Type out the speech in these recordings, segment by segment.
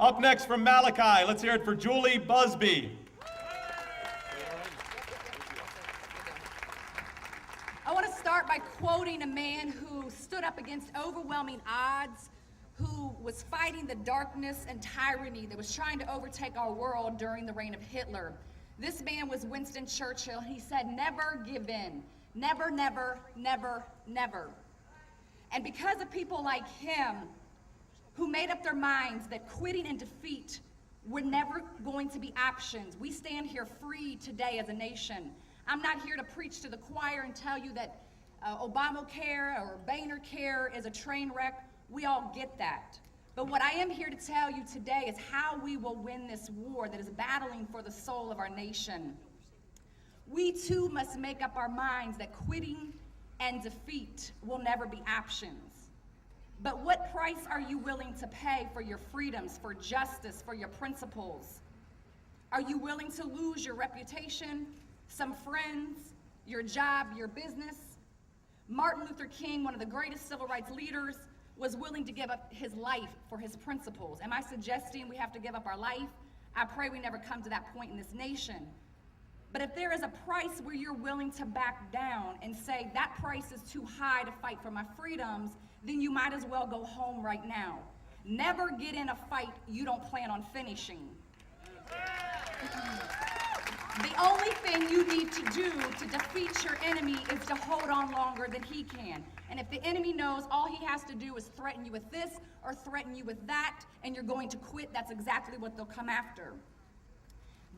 Up next from Malachi, let's hear it for Julie Busby. I want to start by quoting a man who stood up against overwhelming odds, who was fighting the darkness and tyranny that was trying to overtake our world during the reign of Hitler. This man was Winston Churchill. He said, "Never give in. Never, never, never, never." And because of people like him, who made up their minds that quitting and defeat were never going to be options, we stand here free today as a nation. I'm not here to preach to the choir and tell you that Obamacare or Obamacare is a train wreck. We all get that. But what I am here to tell you today is how we will win this war that is battling for the soul of our nation. We too must make up our minds that quitting and defeat will never be options. But what price are you willing to pay for your freedoms, for justice, for your principles? Are you willing to lose your reputation, some friends, your job, your business? Martin Luther King, one of the greatest civil rights leaders, was willing to give up his life for his principles. Am I suggesting we have to give up our life? I pray we never come to that point in this nation. But if there is a price where you're willing to back down and say that price is too high to fight for my freedoms, then you might as well go home right now. Never get in a fight you don't plan on finishing. The only thing you need to do to defeat your enemy is to hold on longer than he can. And if the enemy knows all he has to do is threaten you with this or threaten you with that, and you're going to quit, that's exactly what they'll come after.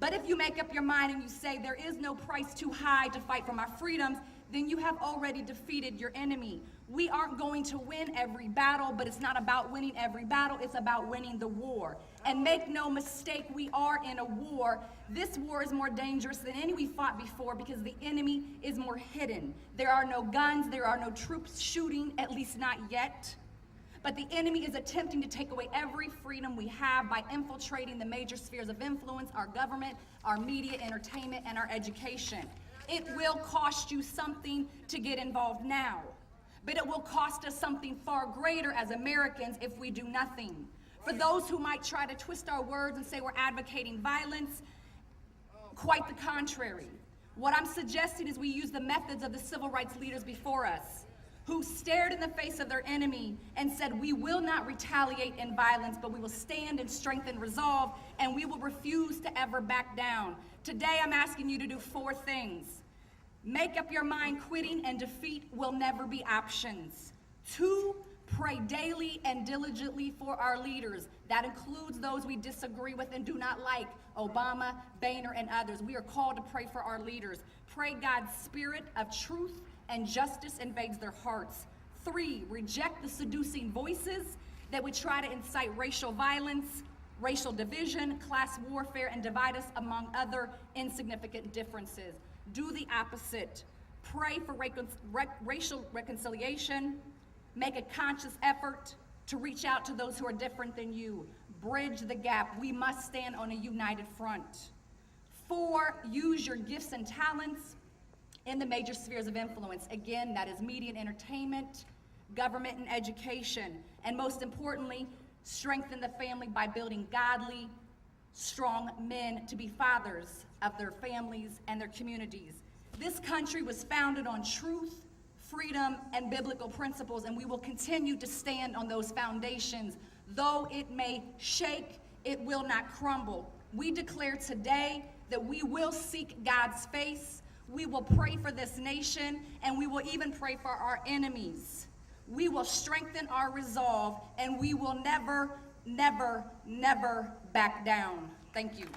But if you make up your mind and you say there is no price too high to fight for my freedoms, then you have already defeated your enemy. We aren't going to win every battle, but it's not about winning every battle, it's about winning the war. And make no mistake, we are in a war. This war is more dangerous than any we fought before because the enemy is more hidden. There are no guns, there are no troops shooting, at least not yet. But the enemy is attempting to take away every freedom we have by infiltrating the major spheres of influence, our government, our media, entertainment, and our education. It will cost you something to get involved now, but it will cost us something far greater as Americans if we do nothing. For those who might try to twist our words and say we're advocating violence, quite the contrary. What I'm suggesting is we use the methods of the civil rights leaders before us, who stared in the face of their enemy and said, we will not retaliate in violence, but we will stand in strength and resolve, and we will refuse to ever back down. Today, I'm asking you to do 4 things. Make up your mind quitting and defeat will never be options. 2, pray daily and diligently for our leaders. That includes those we disagree with and do not like, Obama, Boehner, and others. We are called to pray for our leaders. Pray God's spirit of truth and justice invades their hearts. 3, reject the seducing voices that would try to incite racial violence, racial division, class warfare, and divide us among other insignificant differences. Do the opposite. Pray for racial reconciliation. Make a conscious effort to reach out to those who are different than you. Bridge the gap. We must stand on a united front. 4, use your gifts and talents in the major spheres of influence. Again, that is media and entertainment, government and education. And most importantly, strengthen the family by building godly, strong men to be fathers of their families and their communities. This country was founded on truth, freedom, and biblical principles, and we will continue to stand on those foundations. Though it may shake, it will not crumble. We declare today that we will seek God's face. We will pray for this nation, and we will even pray for our enemies. We will strengthen our resolve, and we will never, never, never back down. Thank you.